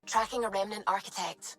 Tracking a remnant architect.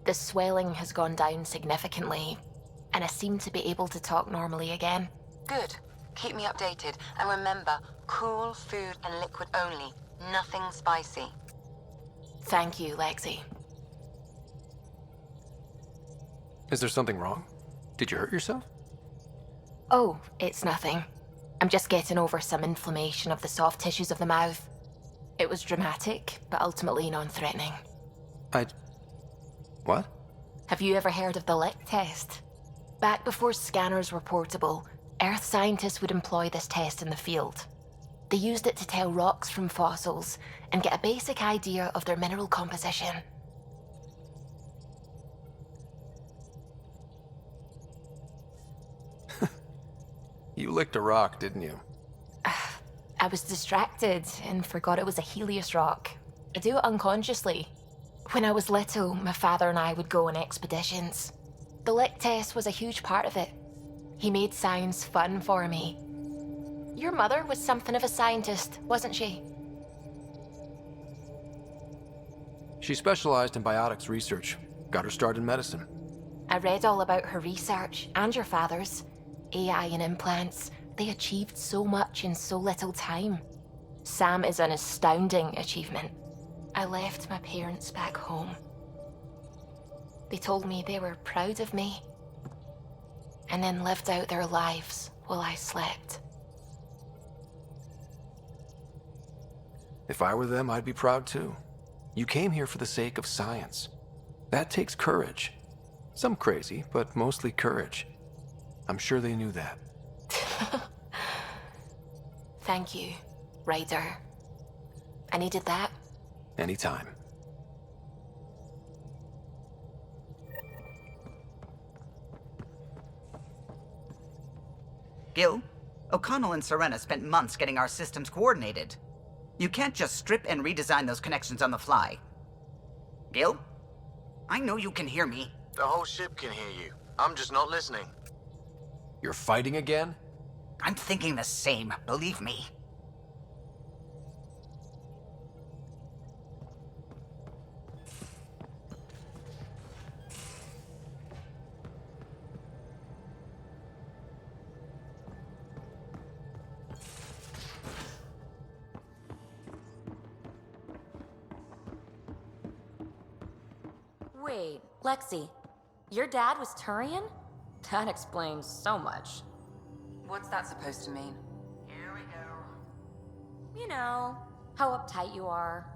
The swelling has gone down significantly, and I seem to be able to talk normally again. Good. Keep me updated. And remember, cool food and liquid only. Nothing spicy. Thank you, Lexi. Is there something wrong? Did you hurt yourself? Oh, it's nothing. I'm just getting over some inflammation of the soft tissues of the mouth. It was dramatic, but ultimately non-threatening. What? Have you ever heard of the lick test? Back before scanners were portable, Earth scientists would employ this test in the field. They used it to tell rocks from fossils and get a basic idea of their mineral composition. You licked a rock, didn't you? I was distracted and forgot it was a Helios rock. I do it unconsciously. When I was little, my father and I would go on expeditions. The lick test was a huge part of it. He made science fun for me. Your mother was something of a scientist, wasn't she? She specialized in biotics research. Got her start in medicine. I read all about her research and your father's. AI and implants. They achieved so much in so little time. Sam is an astounding achievement. I left my parents back home. They told me they were proud of me, and then lived out their lives while I slept. If I were them, I'd be proud too. You came here for the sake of science. That takes courage. Some crazy, but mostly courage. I'm sure they knew that. Thank you, Ryder. I needed that. Anytime. Gil, O'Connell and Serena spent months getting our systems coordinated. You can't just strip and redesign those connections on the fly. Gil? I know you can hear me. The whole ship can hear you. I'm just not listening. You're fighting again? I'm thinking the same, believe me. Wait, Lexi, your dad was Turian? That explains so much. What's that supposed to mean? Here we go. You know, how uptight you are.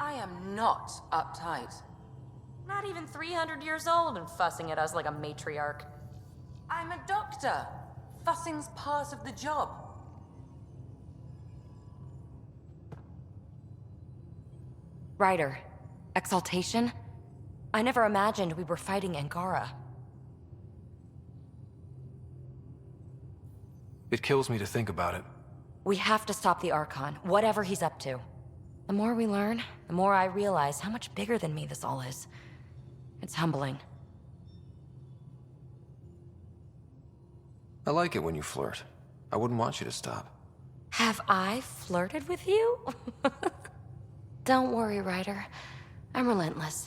I am not uptight. Not even 300 years old and fussing at us like a matriarch. I'm a doctor. Fussing's part of the job. Ryder, exaltation? I never imagined we were fighting Angara. It kills me to think about it. We have to stop the Archon, whatever he's up to. The more we learn, the more I realize how much bigger than me this all is. It's humbling. I like it when you flirt. I wouldn't want you to stop. Have I flirted with you? Don't worry, Ryder. I'm relentless.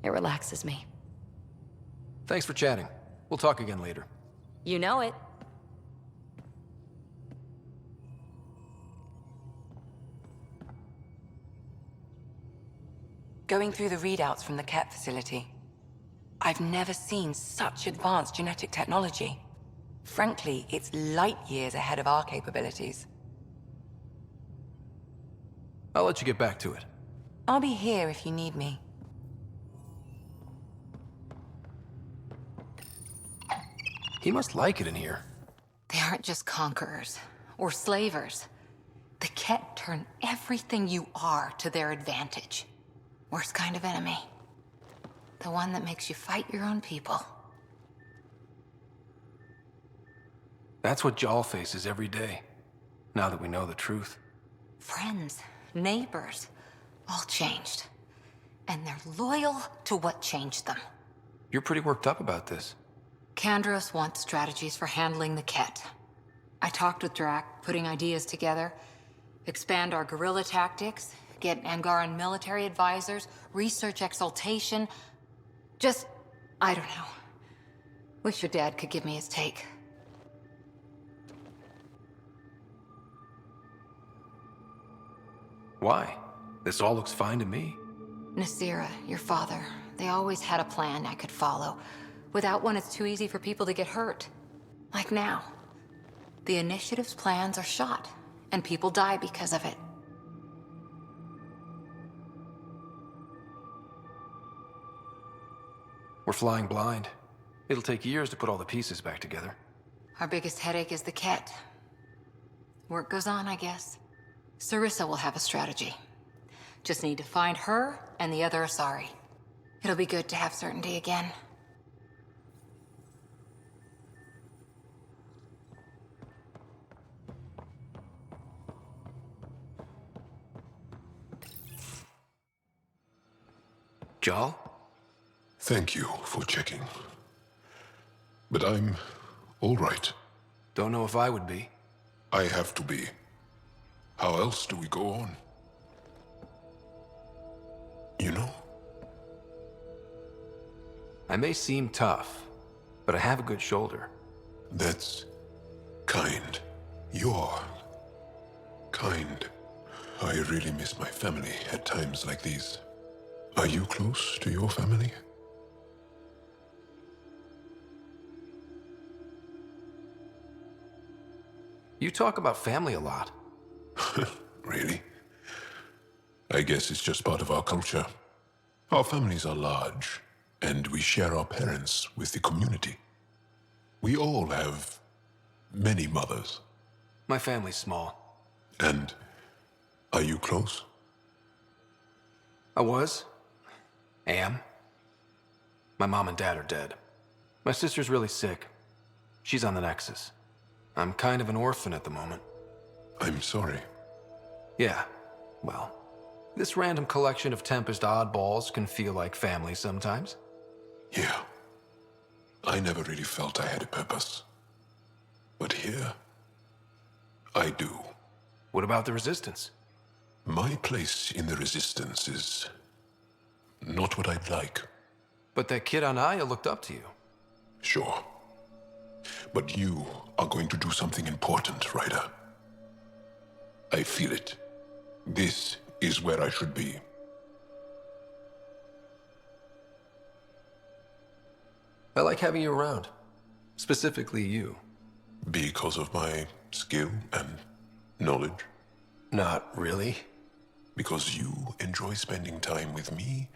It relaxes me. Thanks for chatting. We'll talk again later. You know it. Going through the readouts from the Ket facility. I've never seen such advanced genetic technology. Frankly, it's light years ahead of our capabilities. I'll let you get back to it. I'll be here if you need me. He must like it in here. They aren't just conquerors or slavers. The Ket turn everything you are to their advantage. Worst kind of enemy. The one that makes you fight your own people. That's what Jal faces every day, now that we know the truth. Friends, neighbors, all changed. And they're loyal to what changed them. You're pretty worked up about this. Kandros wants strategies for handling the Ket. I talked with Drac, putting ideas together. Expand our guerrilla tactics, get Angaran military advisors, research exaltation. Just, I don't know. Wish your dad could give me his take. Why? This all looks fine to me. Nasira, your father, they always had a plan I could follow. Without one, it's too easy for people to get hurt. Like now. The initiative's plans are shot, and people die because of it. We're flying blind. It'll take years to put all the pieces back together. Our biggest headache is the Ket. Work goes on, I guess. Sarissa will have a strategy. Just need to find her and the other Asari. It'll be good to have certainty again. Jal? Thank you for checking. But I'm all right. Don't know if I would be. I have to be. How else do we go on? you know? I may seem tough, but I have a good shoulder. That's kind. You're kind. I really miss my family at times like these. Are you close to your family? You talk about family a lot. Really? I guess it's just part of our culture. Our families are large, and we share our parents with the community. We all have many mothers. My family's small. And are you close? I was. Am. My mom and dad are dead. My sister's really sick. She's on the Nexus. I'm kind of an orphan at the moment. I'm sorry. Yeah, well, this random collection of Tempest oddballs can feel like family sometimes. Yeah. I never really felt I had a purpose. But here, I do. What about the Resistance? My place in the Resistance is not what I'd like. But that kid on Aya looked up to you. Sure. But you are going to do something important, Ryder. I feel it. This is where I should be. I like having you around. Specifically you. Because of my skill and knowledge. Not really. Because you enjoy spending time with me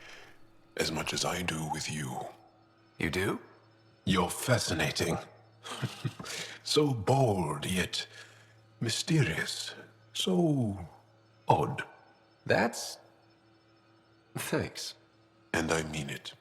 as much as I do with you. You do? You're fascinating. So bold, yet mysterious. So odd. That's... Thanks. And I mean it.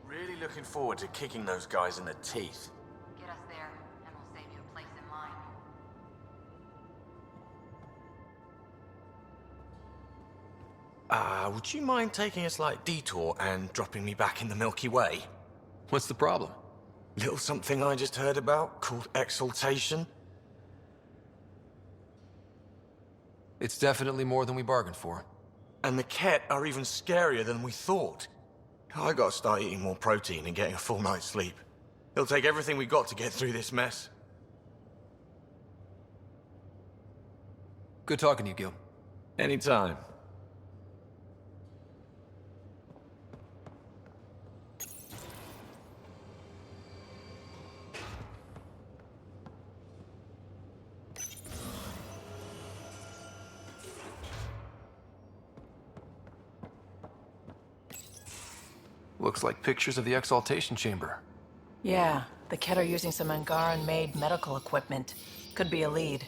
Really looking forward to kicking those guys in the teeth. Get us there, and we'll save you a place in line. Would you mind taking a slight detour and dropping me back in the Milky Way? What's the problem? Little something I just heard about called exaltation. It's definitely more than we bargained for. And the Ket are even scarier than we thought. I gotta start eating more protein and getting a full night's sleep. It'll take everything we got to get through this mess. Good talking to you, Gil. Anytime. Looks like pictures of the exaltation chamber. Yeah, the Ket are using some Angaran-made medical equipment. Could be a lead.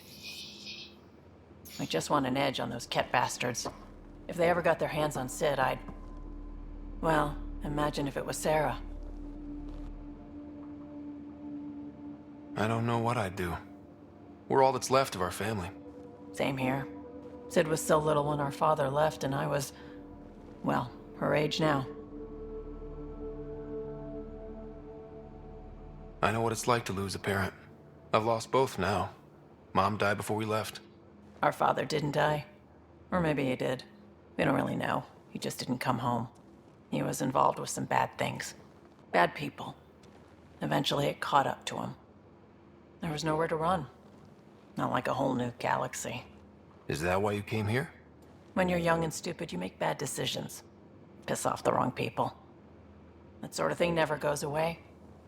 I just want an edge on those Ket bastards. If they ever got their hands on Sid, I'd... Well, imagine if it was Sarah. I don't know what I'd do. We're all that's left of our family. Same here. Sid was so little when our father left, and I was... well, her age now. I know what it's like to lose a parent. I've lost both now. Mom died before we left. Our father didn't die. Or maybe he did. We don't really know. He just didn't come home. He was involved with some bad things. Bad people. Eventually it caught up to him. There was nowhere to run. Not like a whole new galaxy. Is that why you came here? When you're young and stupid, you make bad decisions. Piss off the wrong people. That sort of thing never goes away.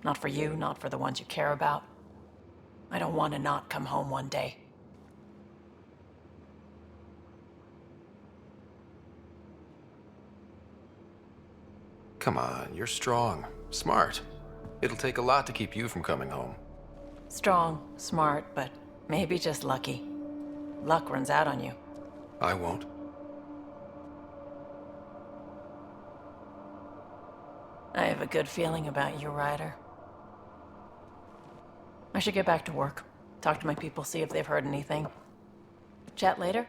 Not for you, not for the ones you care about. I don't want to not come home one day. Come on, you're strong, smart. It'll take a lot to keep you from coming home. Strong, smart, but maybe just lucky. Luck runs out on you. I won't. I have a good feeling about you, Ryder. I should get back to work. Talk to my people, see if they've heard anything. Chat later?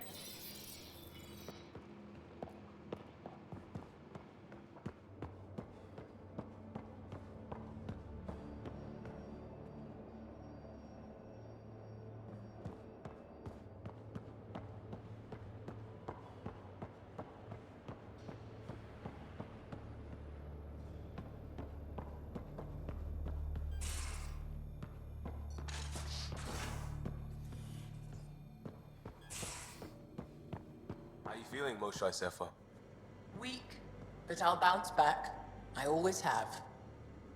How you feeling, Moshe Sefer? Weak, but I'll bounce back. I always have.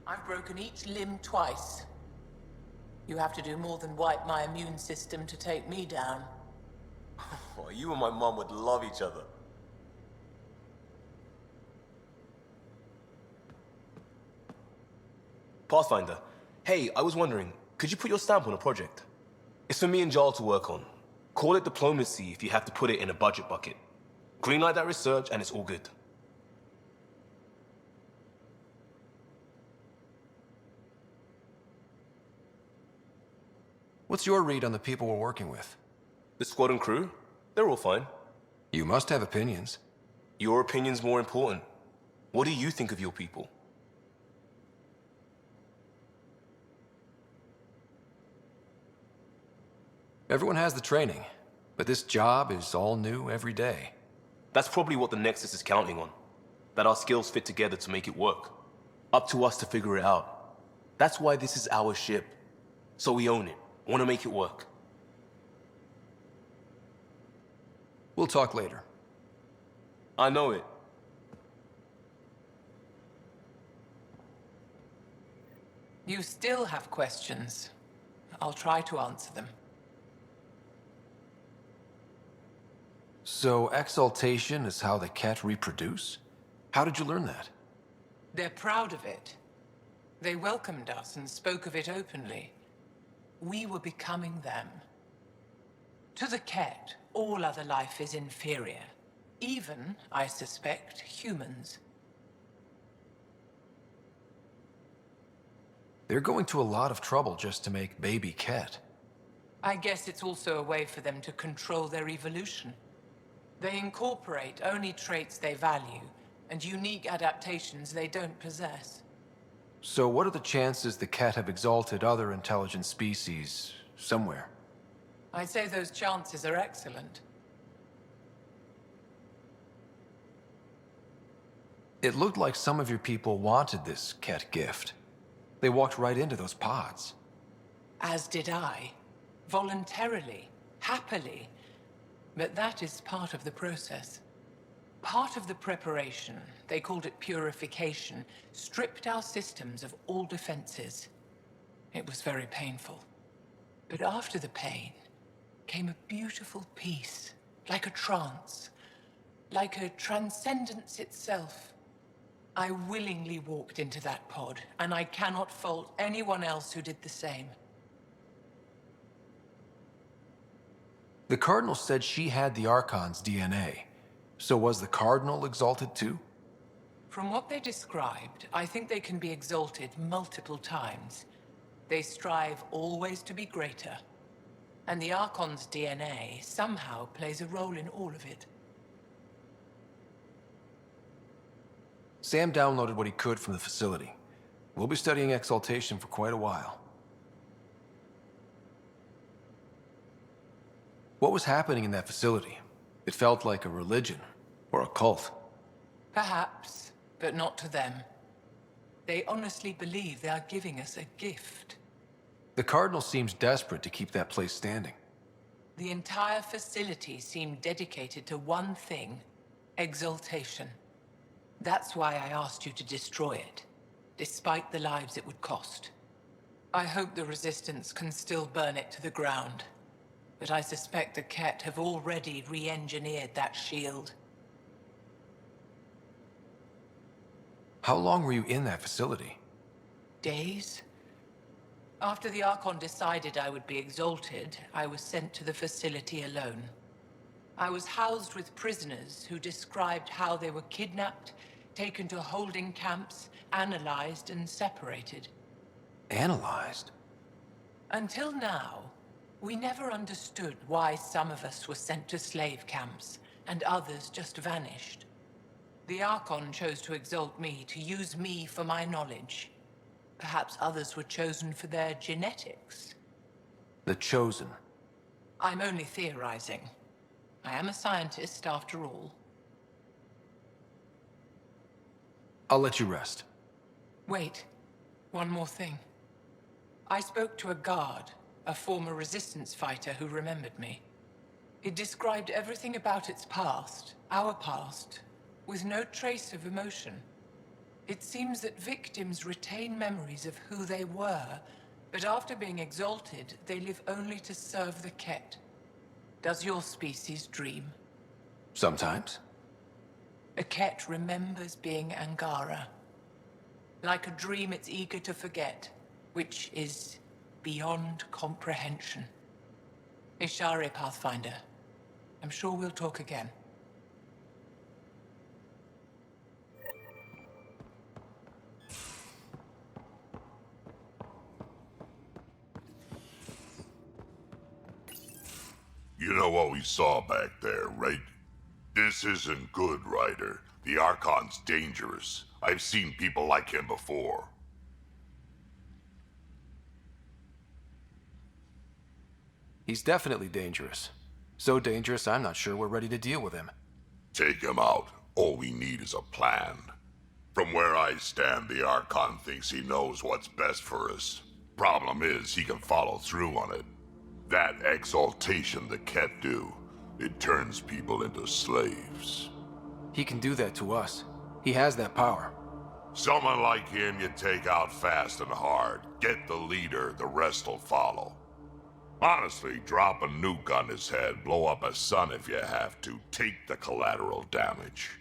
I've broken each limb twice. You have to do more than wipe my immune system to take me down. Oh, you and my mom would love each other. Pathfinder, hey, I was wondering, could you put your stamp on a project? It's for me and Jarl to work on. Call it diplomacy if you have to put it in a budget bucket. Greenlight that research and it's all good. What's your read on the people we're working with? The squad and crew? They're all fine. You must have opinions. Your opinion's more important. What do you think of your people? Everyone has the training, but this job is all new every day. That's probably what the Nexus is counting on. That our skills fit together to make it work. Up to us to figure it out. That's why this is our ship. So we own it. Want to make it work. We'll talk later. I know it. You still have questions. I'll try to answer them. So exaltation is how the Ket reproduce? How did you learn that? They're proud of it. They welcomed us and spoke of it openly. We were becoming them. To the Ket, all other life is inferior. Even, I suspect, humans. They're going to a lot of trouble just to make baby Ket. I guess it's also a way for them to control their evolution. They incorporate only traits they value, and unique adaptations they don't possess. So what are the chances the Ket have exalted other intelligent species somewhere? I'd say those chances are excellent. It looked like some of your people wanted this Ket gift. They walked right into those pods. As did I. Voluntarily. Happily. But that is part of the process. Part of the preparation, they called it purification, stripped our systems of all defenses. It was very painful. But after the pain came a beautiful peace, like a trance, like a transcendence itself. I willingly walked into that pod, and I cannot fault anyone else who did the same. The Cardinal said she had the Archon's DNA. So was the Cardinal exalted too? From what they described, I think they can be exalted multiple times. They strive always to be greater. And the Archon's DNA somehow plays a role in all of it. Sam downloaded what he could from the facility. We'll be studying exaltation for quite a while. What was happening in that facility? It felt like a religion, or a cult. Perhaps, but not to them. They honestly believe they are giving us a gift. The Cardinal seems desperate to keep that place standing. The entire facility seemed dedicated to one thing, exaltation. That's why I asked you to destroy it, despite the lives it would cost. I hope the Resistance can still burn it to the ground. But I suspect the Ket have already re-engineered that shield. How long were you in that facility? Days? After the Archon decided I would be exalted, I was sent to the facility alone. I was housed with prisoners who described how they were kidnapped, taken to holding camps, analyzed and separated. Analyzed? Until now, we never understood why some of us were sent to slave camps and others just vanished. The Archon chose to exalt me, to use me for my knowledge. Perhaps others were chosen for their genetics. The Chosen. I'm only theorizing. I am a scientist, after all. I'll let you rest. Wait, one more thing. I spoke to a guard, a former resistance fighter who remembered me. It described everything about its past, our past, with no trace of emotion. It seems that victims retain memories of who they were, but after being exalted, they live only to serve the Ket. Does your species dream? Sometimes. A Ket remembers being Angara. Like a dream it's eager to forget, which is beyond comprehension. Ishare, Pathfinder. I'm sure we'll talk again. You know what we saw back there, right? This isn't good, Ryder. The Archon's dangerous. I've seen people like him before. He's definitely dangerous. So dangerous, I'm not sure we're ready to deal with him. Take him out. All we need is a plan. From where I stand, the Archon thinks he knows what's best for us. Problem is, he can follow through on it. That exaltation the Ket do, it turns people into slaves. He can do that to us. He has that power. Someone like him you take out fast and hard. Get the leader, the rest will follow. Honestly, drop a nuke on his head, blow up a sun if you have to. Take the collateral damage.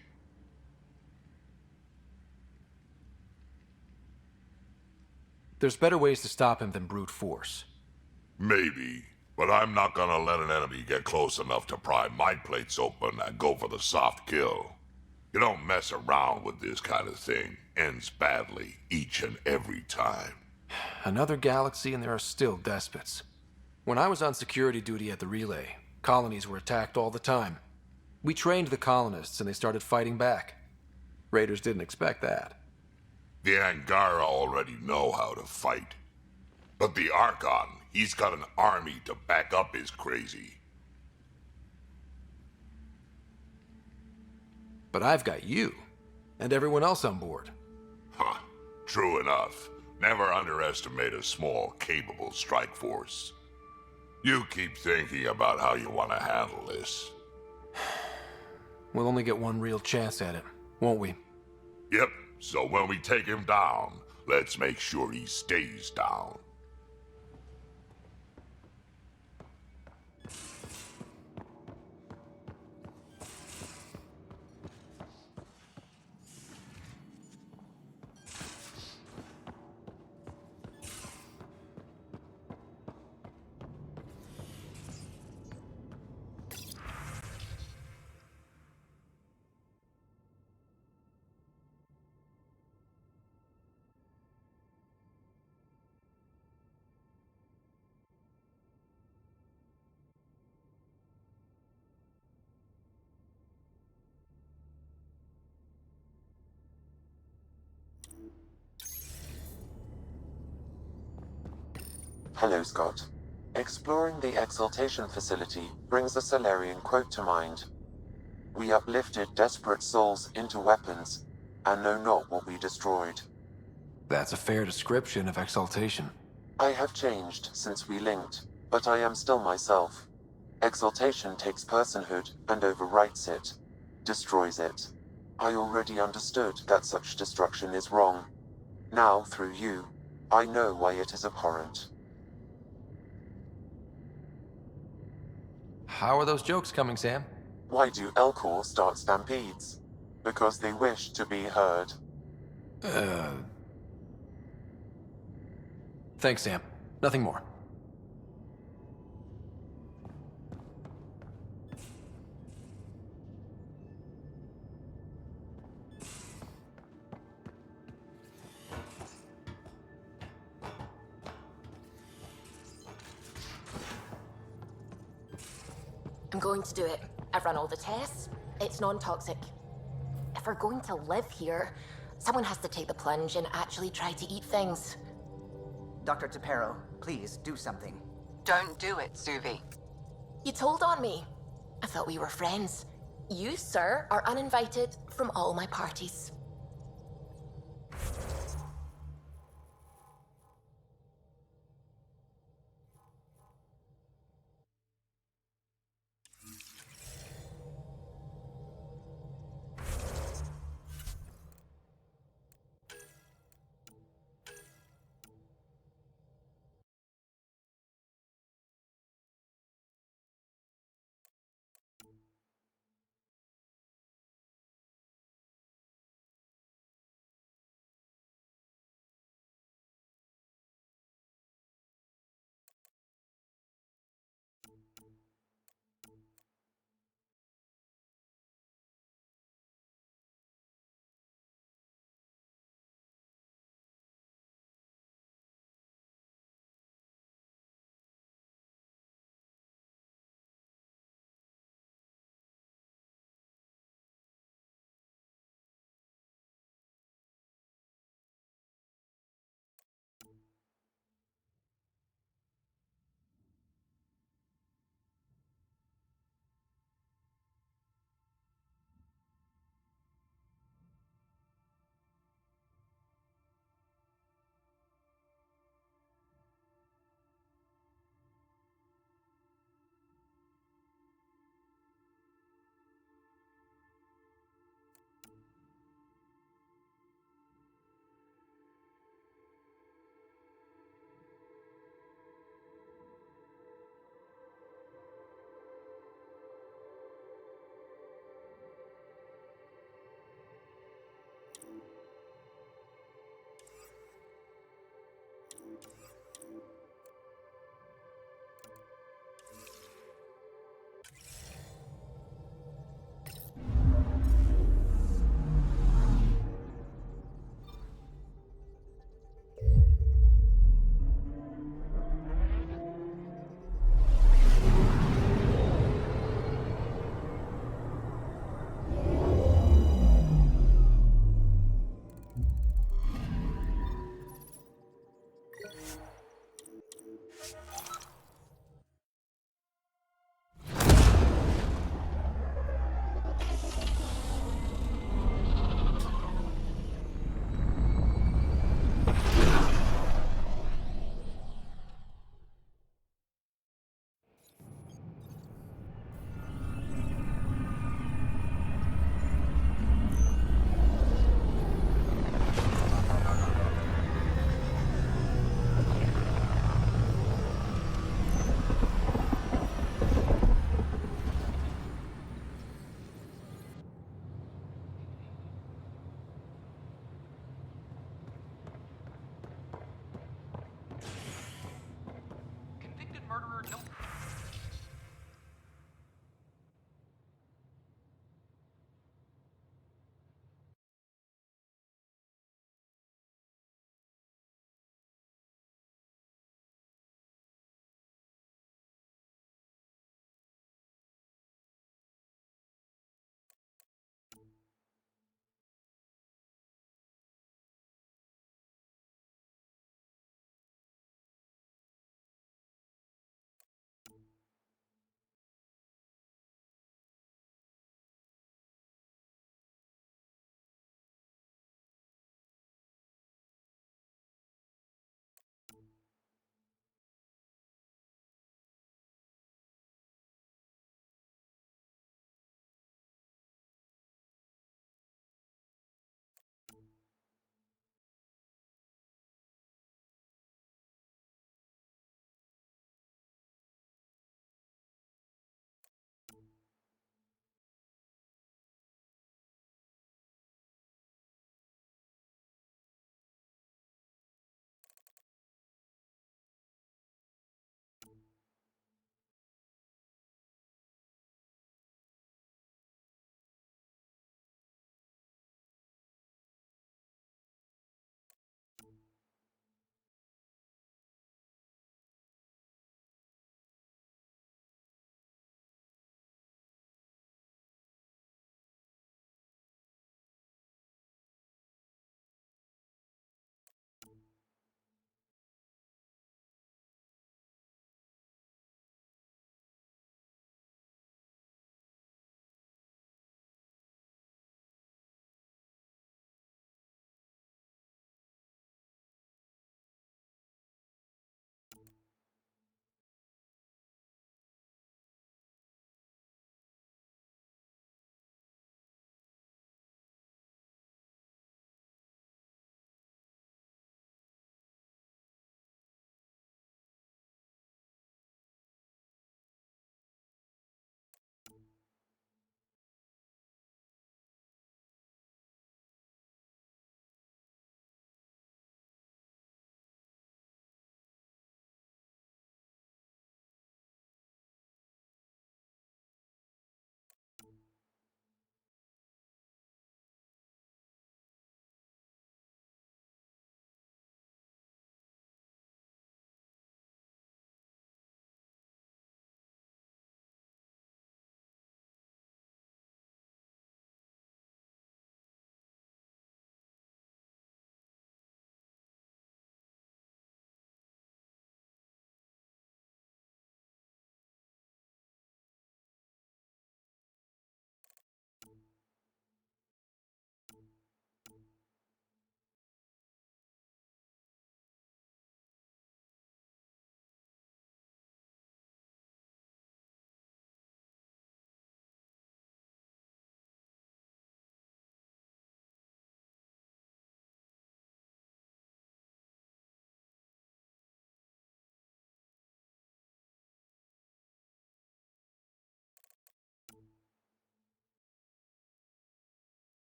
There's better ways to stop him than brute force. Maybe, but I'm not gonna let an enemy get close enough to pry my plates open and go for the soft kill. You don't mess around with this kind of thing. Ends badly, each and every time. Another galaxy and there are still despots. When I was on security duty at the relay, colonies were attacked all the time. We trained the colonists and they started fighting back. Raiders didn't expect that. The Angara already know how to fight. But the Archon, he's got an army to back up his crazy. But I've got you, and everyone else on board. Huh. True enough. Never underestimate a small, capable strike force. You keep thinking about how you want to handle this. We'll only get one real chance at it, won't we? Yep, so when we take him down, let's make sure he stays down. Hello, Scott. Exploring the Exaltation facility brings a Solarian quote to mind. We uplifted desperate souls into weapons, and know not what we destroyed. That's a fair description of Exaltation. I have changed since we linked, but I am still myself. Exaltation takes personhood and overwrites it, destroys it. I already understood that such destruction is wrong. Now, through you, I know why it is abhorrent. How are those jokes coming, Sam? Why do Elcor start stampedes? Because they wish to be heard. Thanks, Sam. Nothing more. going to do it. I've run all the tests. It's non-toxic. If we're going to live here, someone has to take the plunge and actually try to eat things. Dr. Tapero, please do something. Don't do it, Suvi. You told on me. I thought we were friends. You, sir, are uninvited from all my parties.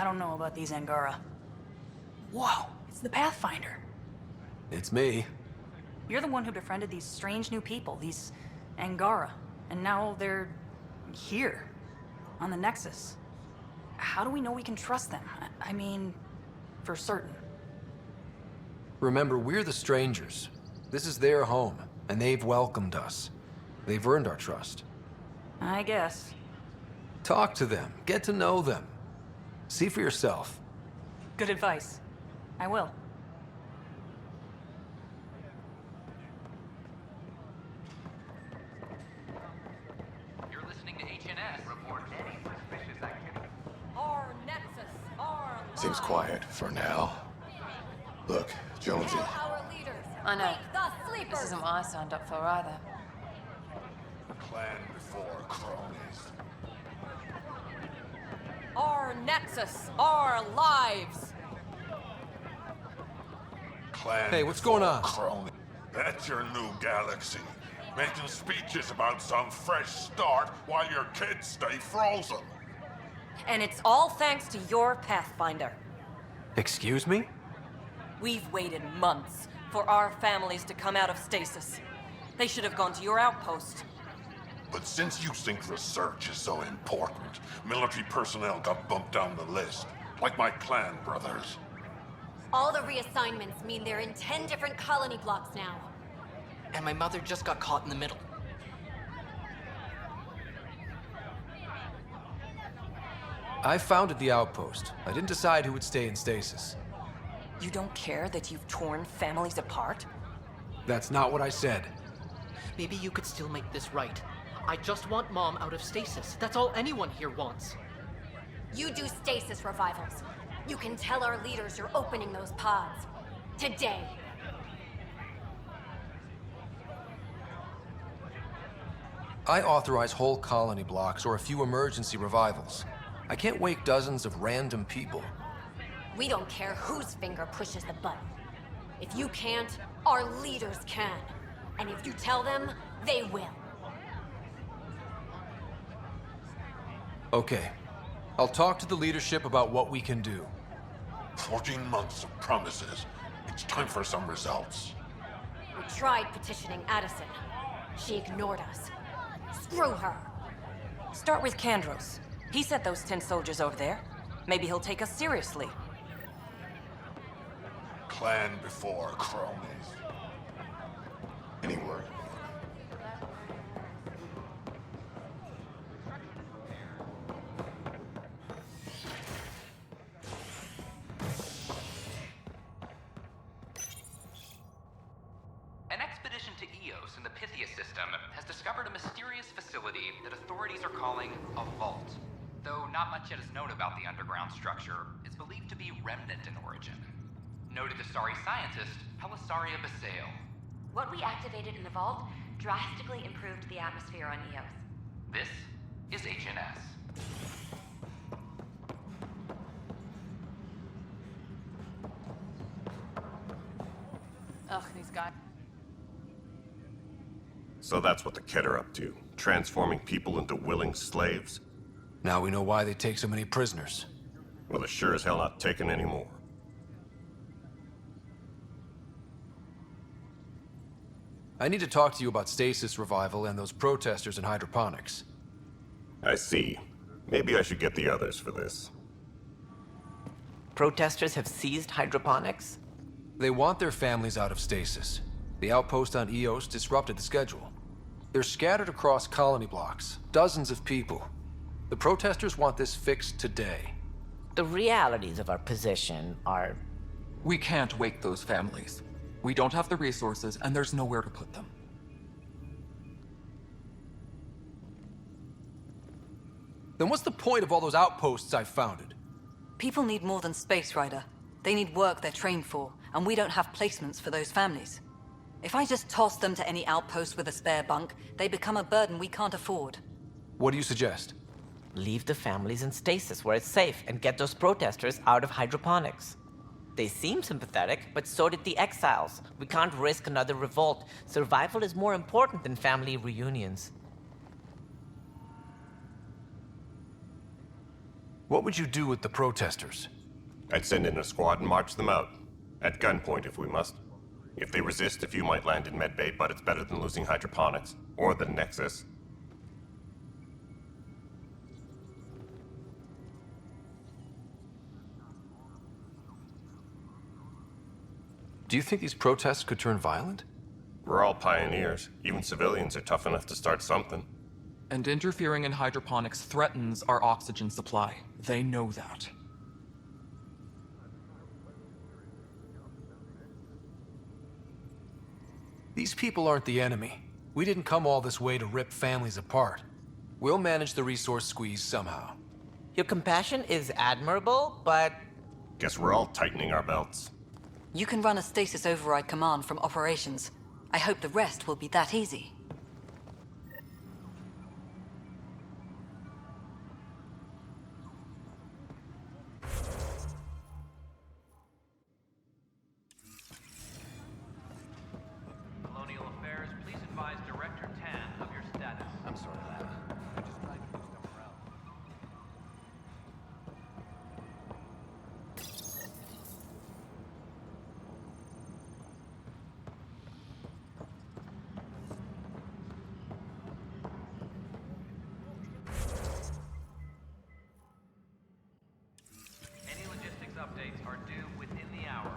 I don't know about these Angara. Whoa, it's the Pathfinder. It's me. You're the one who befriended these strange new people, these Angara. And now they're here, on the Nexus. How do we know we can trust them? I mean, for certain. Remember, we're the strangers. This is their home, and they've welcomed us. They've earned our trust. I guess. Talk to them. Get to know them. See for yourself. Good advice. I will. You're listening to HNS. Report any suspicious activity. Our Nexus, our Seems quiet for now. Look, Jonesy. our leaders. I know. Wake the sleepers. This isn't what I signed up for either. Plan before cronies. Our Nexus, our lives. Plan Hey, what's going on? crony. That's your new galaxy. Making speeches about some fresh start while your kids stay frozen. And it's all thanks to your Pathfinder. Excuse me? We've waited months for our families to come out of stasis. They should have gone to your outpost. But since you think research is so important, military personnel got bumped down the list, like my clan brothers. All the reassignments mean they're in 10 different colony blocks now. And my mother just got caught in the middle. I founded the outpost. I didn't decide who would stay in stasis. You don't care that you've torn families apart? That's not what I said. Maybe you could still make this right. I just want Mom out of stasis. That's all anyone here wants. You do stasis revivals. You can tell our leaders you're opening those pods. Today. I authorize whole colony blocks or a few emergency revivals. I can't wake dozens of random people. We don't care whose finger pushes the button. If you can't, our leaders can. And if you tell them, they will. Okay. I'll talk to the leadership about what we can do. 14 months of promises. It's time for some results. We tried petitioning Addison. She ignored us. Screw her. Start with Kandros. He sent those 10 soldiers over there. Maybe he'll take us seriously. Clan before cronies. Any word? An expedition to Eos in the Pythia system has discovered a mysterious facility that authorities are calling a vault. Though not much yet is known about the underground structure, it's believed to be remnant in origin. Noted Asari scientist Pelisaria Basale. What we activated in the vault drastically improved the atmosphere on Eos. This is HNS. Ugh, these guys. So that's what the Kett are up to, transforming people into willing slaves? Now we know why they take so many prisoners. Well, they're sure as hell not taking any more. I need to talk to you about stasis revival and those protesters in hydroponics. I see. Maybe I should get the others for this. Protesters have seized hydroponics? They want their families out of stasis. The outpost on Eos disrupted the schedule. They're scattered across colony blocks, dozens of people. The protesters want this fixed today. The realities of our position are... We can't wake those families. We don't have the resources, and there's nowhere to put them. Then what's the point of all those outposts I've founded? People need more than space, Ryder. They need work they're trained for, and we don't have placements for those families. If I just toss them to any outpost with a spare bunk, they become a burden we can't afford. What do you suggest? Leave the families in stasis where it's safe and get those protesters out of hydroponics. They seem sympathetic, but so did the exiles. We can't risk another revolt. Survival is more important than family reunions. What would you do with the protesters? I'd send in a squad and march them out. At gunpoint if we must. If they resist, a few might land in medbay, but it's better than losing hydroponics. Or the Nexus. Do you think these protests could turn violent? We're all pioneers. Even civilians are tough enough to start something. And interfering in hydroponics threatens our oxygen supply. They know that. These people aren't the enemy. We didn't come all this way to rip families apart. We'll manage the resource squeeze somehow. Your compassion is admirable, but... Guess we're all tightening our belts. You can run a stasis override command from operations. I hope the rest will be that easy. Colonial Affairs, please advise Director Tan of your status. I'm sorry, Lana. I just tried to boost our morale. Any logistics updates are due within the hour.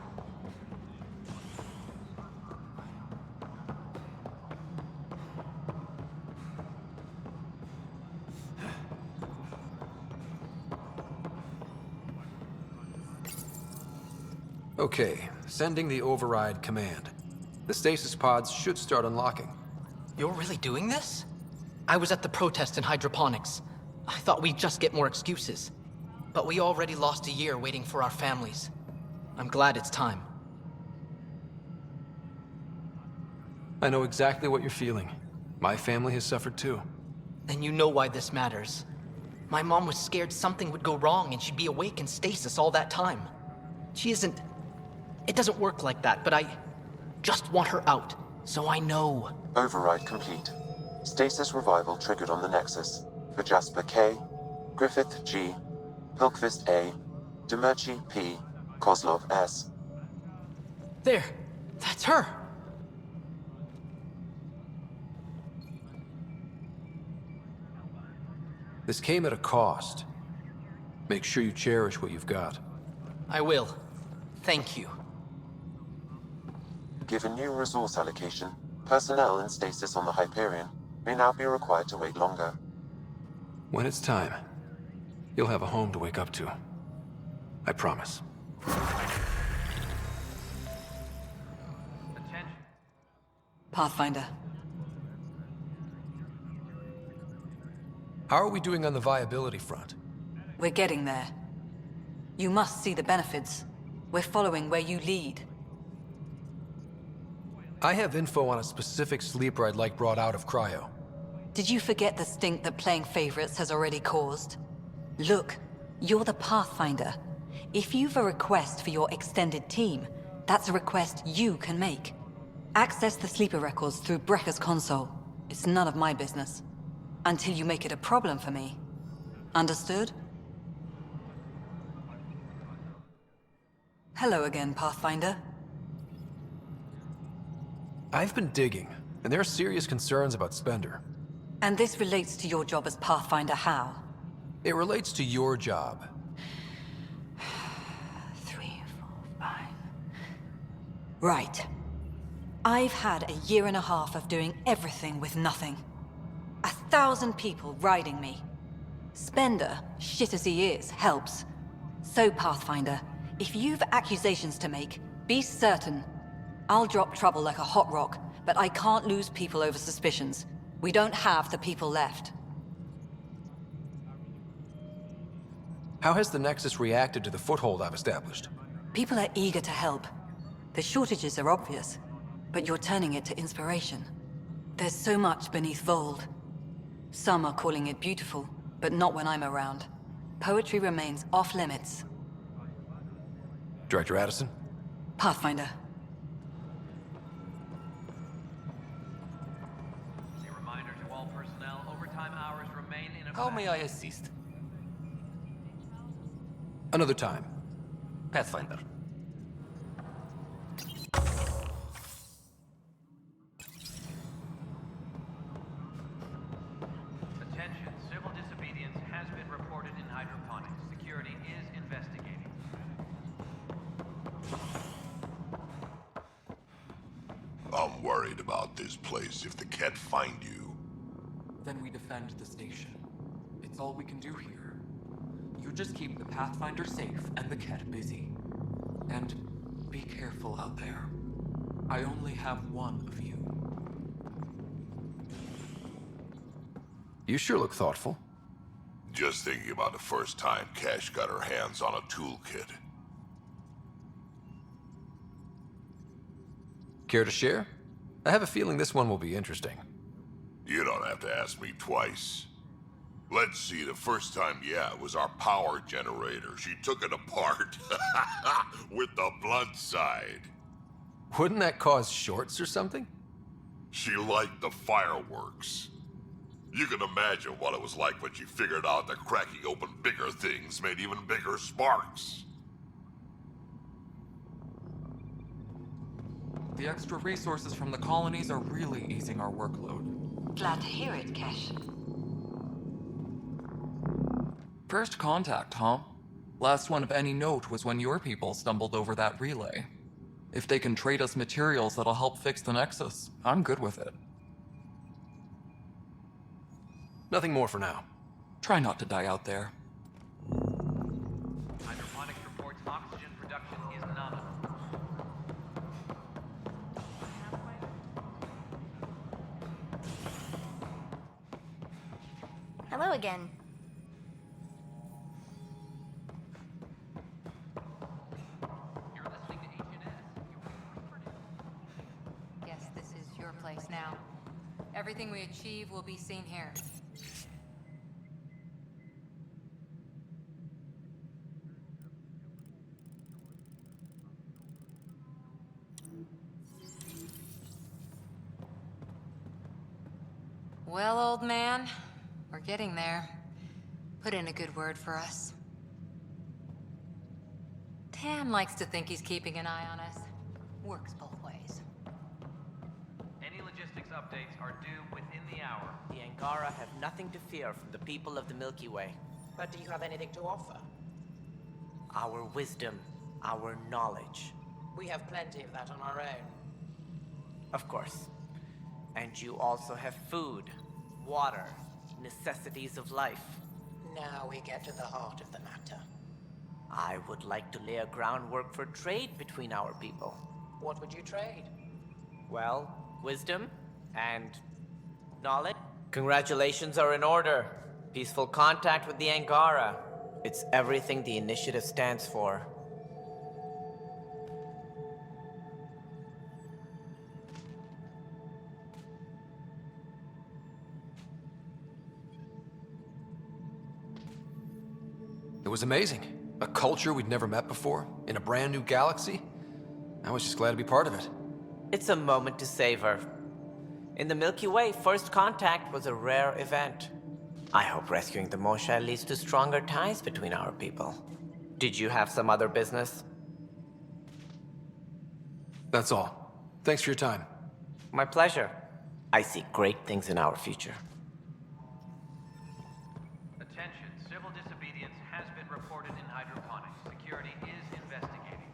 Okay, sending the override command. The stasis pods should start unlocking. You're really doing this? I was at the protest in hydroponics. I thought we'd just get more excuses. But we already lost a year waiting for our families. I'm glad it's time. I know exactly what you're feeling. My family has suffered too. Then you know why this matters. My mom was scared something would go wrong and she'd be awake in stasis all that time. She isn't... It doesn't work like that, but I just want her out, so I know. Override complete. Stasis revival triggered on the Nexus. For Jasper K, Griffith G, Pilkvist A, Demerchi P, Kozlov S. There! That's her! This came at a cost. Make sure you cherish what you've got. I will. Thank you. Given new resource allocation, personnel in stasis on the Hyperion may now be required to wait longer. When it's time, you'll have a home to wake up to. I promise. Pathfinder. How are we doing on the viability front? We're getting there. You must see the benefits. We're following where you lead. I have info on a specific sleeper I'd like brought out of cryo. Did you forget the stink that playing favorites has already caused? Look, you're the Pathfinder. If you've a request for your extended team, that's a request you can make. Access the sleeper records through Brekker's console. It's none of my business. Until you make it a problem for me. Understood? Hello again, Pathfinder. I've been digging, and there are serious concerns about Spender. And this relates to your job as Pathfinder how? It relates to your job. 3, 4, 5... Right. I've had a year and a half of doing everything with nothing. 1,000 people riding me. Spender, shit as he is, helps. So, Pathfinder, if you've accusations to make, be certain. I'll drop trouble like a hot rock, but I can't lose people over suspicions. We don't have the people left. How has the Nexus reacted to the foothold I've established? People are eager to help. The shortages are obvious, but you're turning it to inspiration. There's so much beneath Vold. Some are calling it beautiful, but not when I'm around. Poetry remains off-limits. Director Addison? Pathfinder. A reminder to all personnel, overtime hours remain in effect. How may I assist? Another time. Pathfinder. Attention, civil disobedience has been reported in hydroponics. Security is investigating. I'm worried about this place. If the Ket find you... Then we defend the station. It's all we can do here. You just keep the Pathfinder safe and the Ket busy. And be careful out there. I only have one of you. You sure look thoughtful. Just thinking about the first time Cash got her hands on a toolkit. Care to share? I have a feeling this one will be interesting. You don't have to ask me twice. Let's see, the first time, yeah, it was our power generator. She took it apart. With the blunt side. Wouldn't that cause shorts or something? She liked the fireworks. You can imagine what it was like when she figured out that cracking open bigger things made even bigger sparks. The extra resources from the colonies are really easing our workload. Glad to hear it, Kesh. First contact, huh? Last one of any note was when your people stumbled over that relay. If they can trade us materials that'll help fix the Nexus, I'm good with it. Nothing more for now. Try not to die out there. Hydroponics reports oxygen production is nominal. Hello again. Yes, this is your place now. Everything we achieve will be seen here. Well, old man, we're getting there. Put in a good word for us. Tam likes to think he's keeping an eye on us. Works both ways. Any logistics updates are due within the hour. The Angara have nothing to fear from the people of the Milky Way. But do you have anything to offer? Our wisdom, our knowledge. We have plenty of that on our own. Of course. And you also have food, water, necessities of life. Now we get to the heart of the matter. I would like to lay a groundwork for trade between our people. What would you trade? Well, wisdom and knowledge. Congratulations are in order. Peaceful contact with the Angara. It's everything the initiative stands for. It was amazing. A culture we'd never met before, in a brand new galaxy. I was just glad to be part of it. It's a moment to savor. In the Milky Way, first contact was a rare event. I hope rescuing the Moshae leads to stronger ties between our people. Did you have some other business? That's all. Thanks for your time. My pleasure. I see great things in our future. Attention, civil disobedience has been reported in hydroponics. Security is investigating.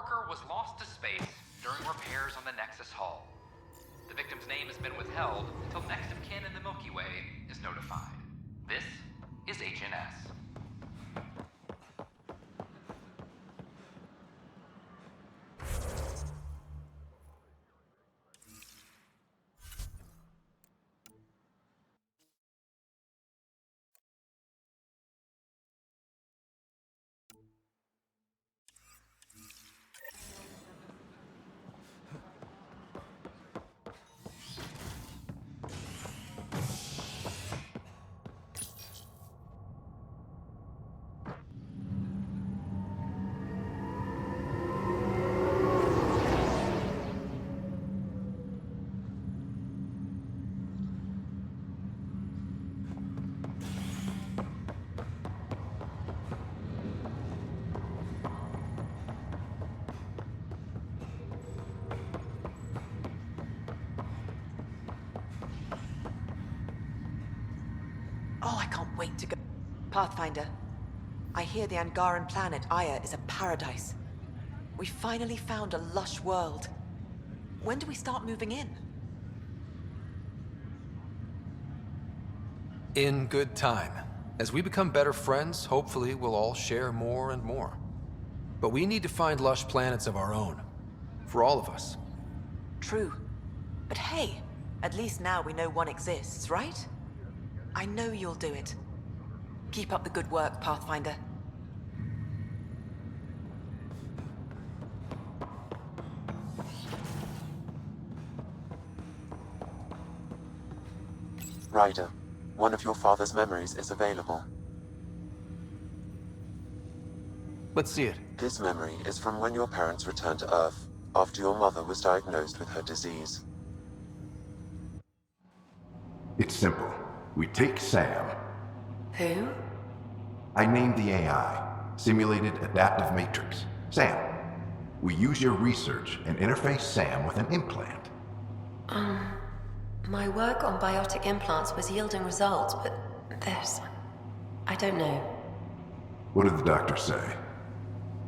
worker was lost to space during repairs on the Nexus hull. The victim's name has been withheld until next of kin in the Milky Way is notified. This is HNS. Oh, I can't wait to go. Pathfinder, I hear the Angaran planet, Aya, is a paradise. We finally found a lush world. When do we start moving in? In good time. As we become better friends, hopefully we'll all share more and more. But we need to find lush planets of our own. For all of us. True. But hey, at least now we know one exists, right? I know you'll do it. Keep up the good work, Pathfinder. Ryder, one of your father's memories is available. Let's see it. This memory is from when your parents returned to Earth, after your mother was diagnosed with her disease. It's simple. We take Sam. Who? I named the AI, Simulated Adaptive Matrix. Sam. We use your research and interface Sam with an implant. My work on biotic implants was yielding results, but this... I don't know. What did the doctor say?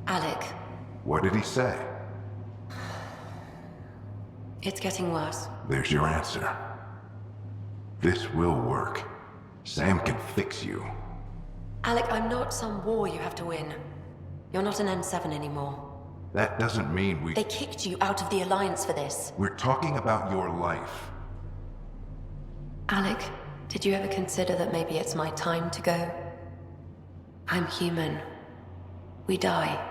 Alec, What did he say? it's getting worse. There's your answer. This will work. Sam can fix you. Alec, I'm not some war you have to win. You're not an N7 anymore. That doesn't mean we... They kicked you out of the Alliance for this. We're talking about your life. Alec, did you ever consider that maybe it's my time to go? I'm human. We die.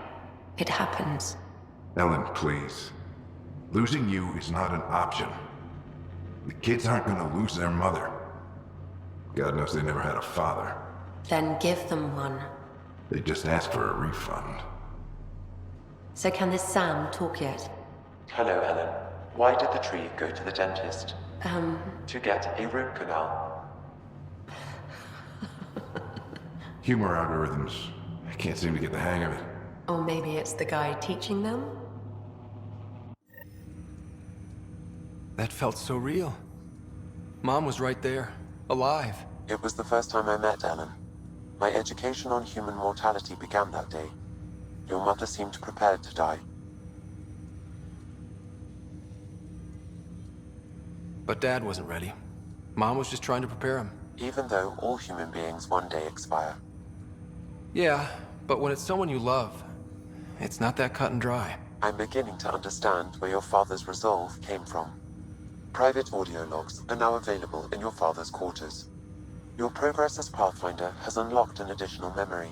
It happens. Ellen, please. Losing you is not an option. The kids aren't gonna lose their mother. God knows they never had a father. Then give them one. They just asked for a refund. So can this Sam talk yet? Hello, Ellen. Why did the tree go to the dentist? To get a root canal. Humor algorithms. I can't seem to get the hang of it. Or maybe it's the guy teaching them? That felt so real. Mom was right there, alive. It was the first time I met Ellen. My education on human mortality began that day. Your mother seemed prepared to die. But Dad wasn't ready. Mom was just trying to prepare him. Even though all human beings one day expire. Yeah, but when it's someone you love, it's not that cut and dry. I'm beginning to understand where your father's resolve came from. Private audio logs are now available in your father's quarters. Your progress as Pathfinder has unlocked an additional memory.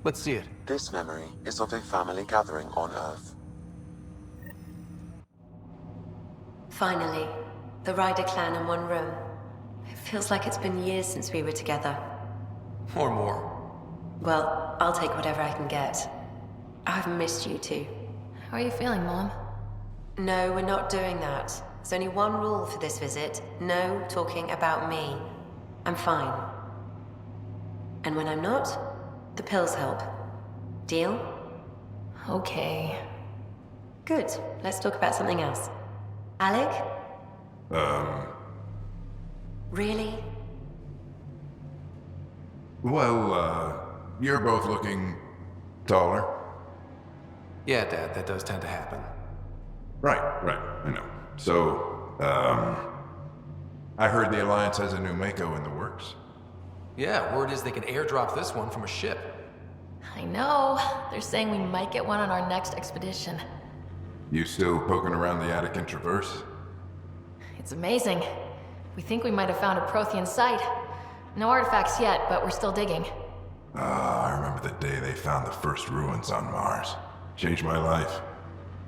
Let's see it. This memory is of a family gathering on Earth. Finally, the Ryder clan in one room. It feels like it's been years since we were together. Or more. Well, I'll take whatever I can get. I've missed you too. How are you feeling, Mom? No, we're not doing that. There's only one rule for this visit. No talking about me. I'm fine. And when I'm not, the pills help. Deal? Okay. Good. Let's talk about something else. Alec? Really? Well, you're both looking Taller? Yeah, Dad, that does tend to happen. Right, I know. So, I heard the Alliance has a new Mako in the works. Yeah, word is they can airdrop this one from a ship. I know. They're saying we might get one on our next expedition. You still poking around the Attic Traverse? It's amazing. We think we might have found a Prothean site. No artifacts yet, but we're still digging. I remember the day they found the first ruins on Mars. Changed my life.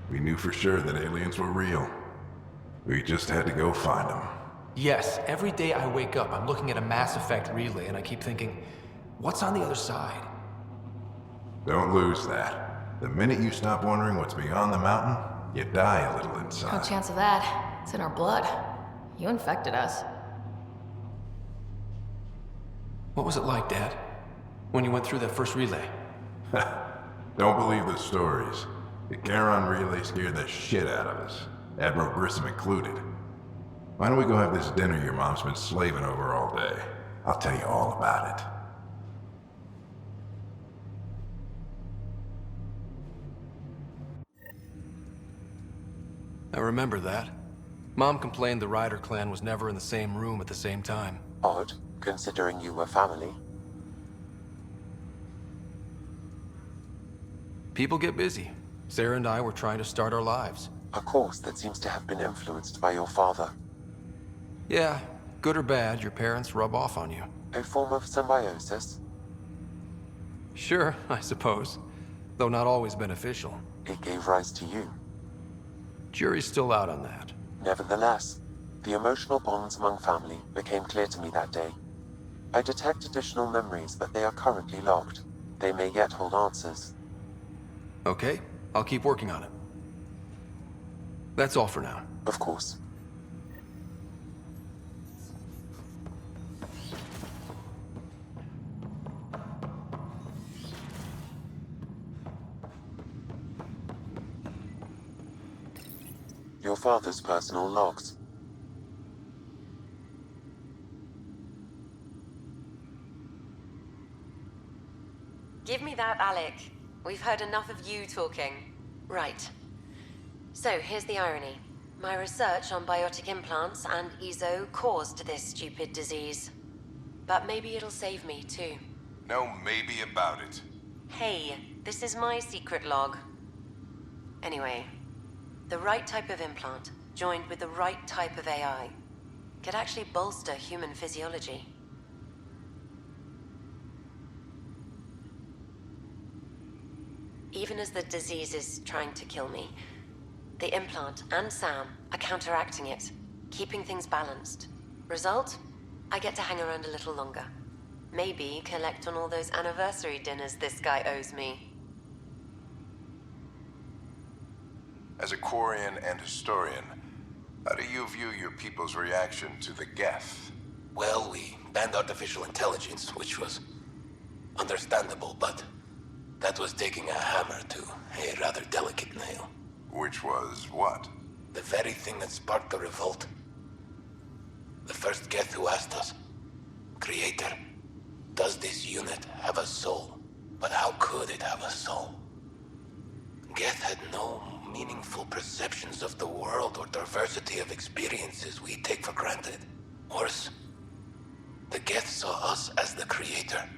We knew for sure that aliens were real. We just had to go find them. Yes, every day I wake up, I'm looking at a Mass Effect relay and I keep thinking, what's on the other side? Don't lose that. The minute you stop wondering what's beyond the mountain, you die a little inside. No chance of that. It's in our blood. You infected us. What was it like, Dad? When you went through that first relay? Don't believe the stories. The Charon relay scared the shit out of us. Admiral Grissom included. Why don't we go have this dinner your mom's been slaving over all day? I'll tell you all about it. I remember that. Mom complained the Ryder clan was never in the same room at the same time. Odd, considering you were family. People get busy. Sarah and I were trying to start our lives. A course that seems to have been influenced by your father. Yeah, good or bad, your parents rub off on you. A form of symbiosis? Sure, I suppose. Though not always beneficial. It gave rise to you. Jury's still out on that. Nevertheless, the emotional bonds among family became clear to me that day. I detect additional memories, but they are currently locked. They may yet hold answers. Okay, I'll keep working on it. That's all for now. Of course. Your father's personal logs. Give me that, Alec. We've heard enough of you talking. Right. So, here's the irony. My research on biotic implants and EZO caused this stupid disease. But maybe it'll save me, too. No maybe about it. Hey, this is my secret log. Anyway, the right type of implant, joined with the right type of AI, could actually bolster human physiology. Even as the disease is trying to kill me, the implant and Sam are counteracting it, keeping things balanced. Result? I get to hang around a little longer. Maybe collect on all those anniversary dinners this guy owes me. As a Quarian and historian, how do you view your people's reaction to the Geth? Well, we banned artificial intelligence, which was understandable, but that was taking a hammer to a rather delicate nail. Which was what? The very thing that sparked the revolt. The first Geth who asked us, Creator, does this unit have a soul? But how could it have a soul? Geth had no meaningful perceptions of the world or diversity of experiences we take for granted. Worse, the Geth saw us as the Creator.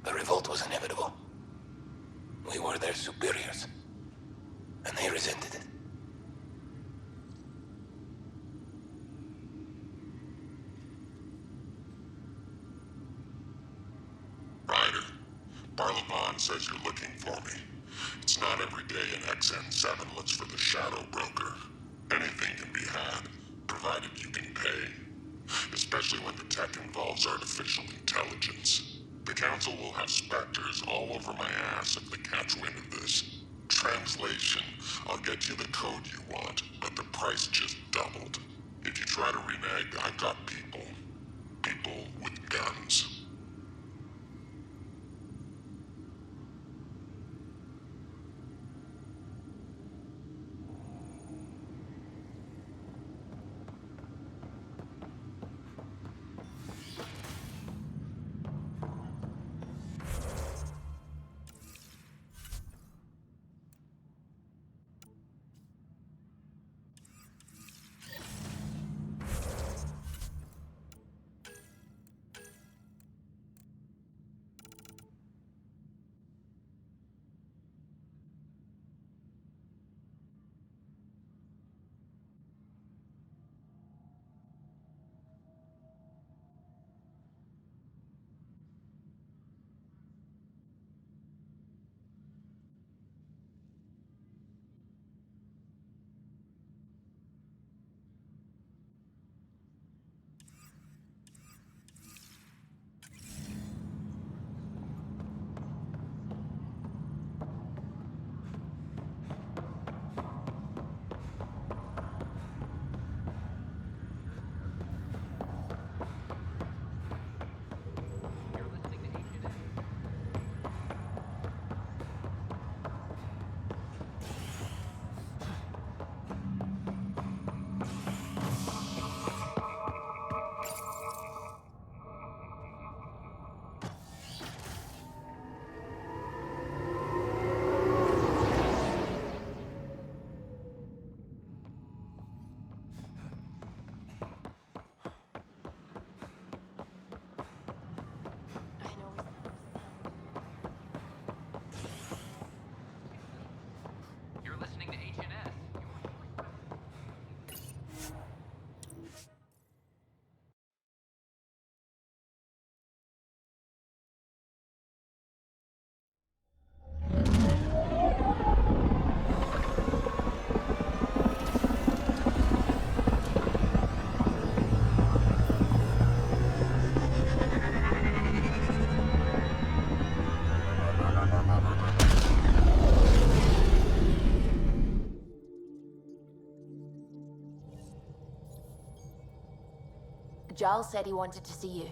The revolt was inevitable. We were their superiors, and they resented it. Ryder, Barlavon says you're looking for me. It's not every day an XN7 looks for the Shadow Broker. Anything can be had, provided you can pay. Especially when the tech involves artificial intelligence. The Council will have specters all over my ass if they catch wind of this. Translation, I'll get you the code you want, but the price just doubled. If you try to renege, I've got people. People with guns. Giles said he wanted to see you.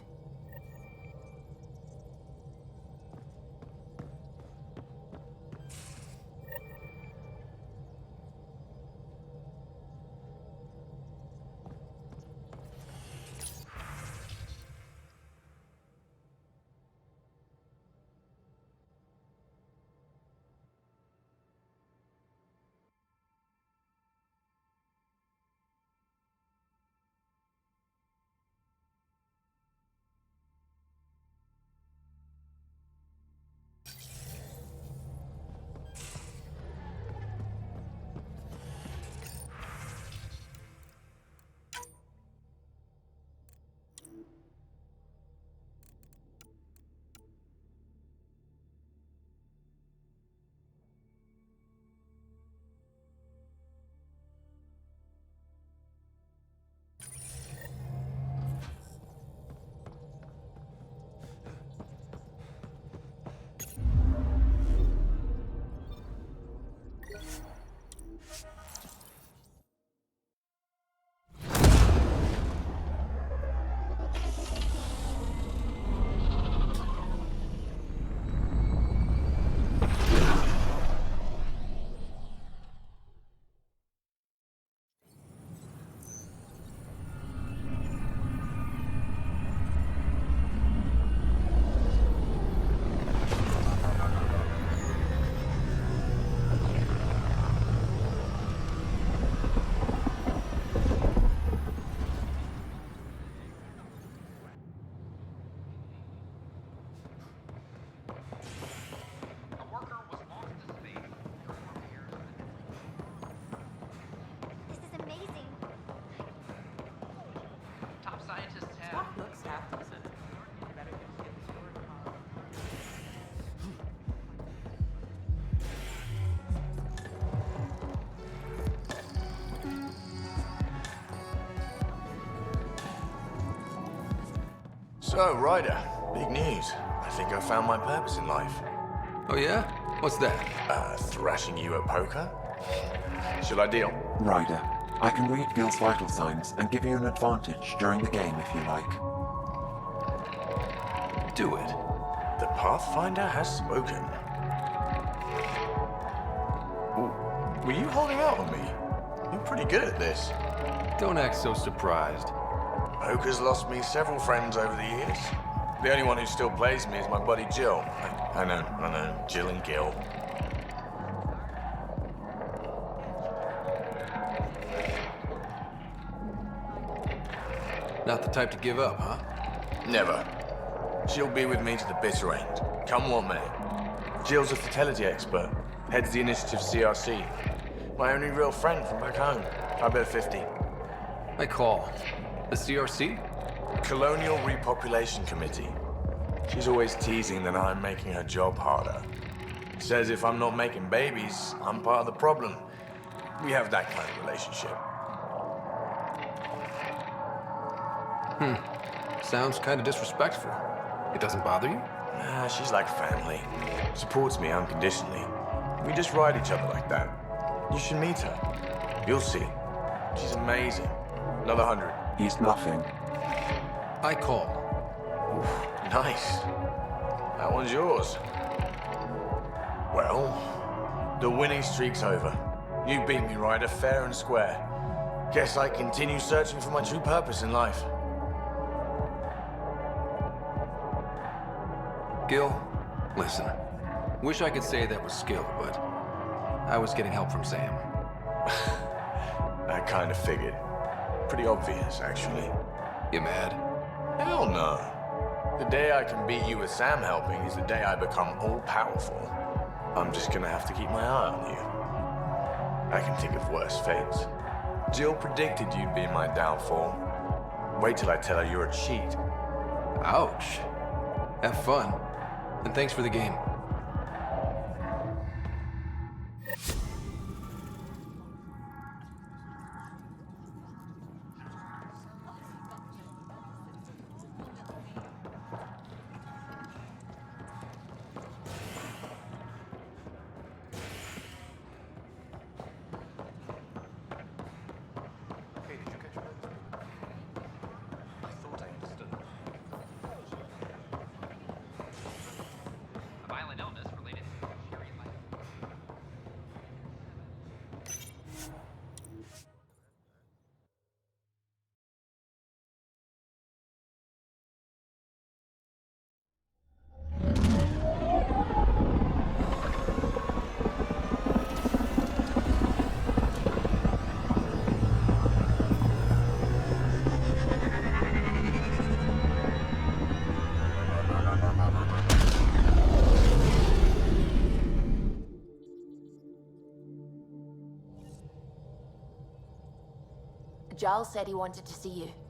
So, Ryder, big news. I think I found my purpose in life. Oh yeah? What's that? Thrashing you at poker? Shall I deal? Ryder, I can read Gil's vital signs and give you an advantage during the game if you like. Do it. The Pathfinder has spoken. Ooh, were you holding out on me? You're pretty good at this. Don't act so surprised. Poker's lost me several friends over the years. The only one who still plays me is my buddy Jill. I know, Jill and Gil. Not the type to give up, huh? Never. She'll be with me to the bitter end, come what may. Jill's a fertility expert, heads the initiative CRC. My only real friend from back home. I bet 50. I call. The CRC? Colonial Repopulation Committee. She's always teasing that I'm making her job harder. Says if I'm not making babies, I'm part of the problem. We have that kind of relationship. Sounds kind of disrespectful. It doesn't bother you? Nah, she's like family. Supports me unconditionally. We just ride each other like that. You should meet her. You'll see. She's amazing. Another 100. He's bluffing. I call. Oof, nice. That one's yours. Well, the winning streak's over. You beat me, Ryder, fair and square. Guess I continue searching for my true purpose in life. Gil, listen. Wish I could say that was skill, but I was getting help from Sam. I kind of figured. Pretty obvious, actually. You mad? Hell no. The day I can beat you with Sam helping is the day I become all-powerful. I'm just gonna have to keep my eye on you. I can think of worse fates. Jill predicted you'd be my downfall. Wait till I tell her you're a cheat. Ouch. Have fun. And thanks for the game. I thought I Giles said he wanted to see you.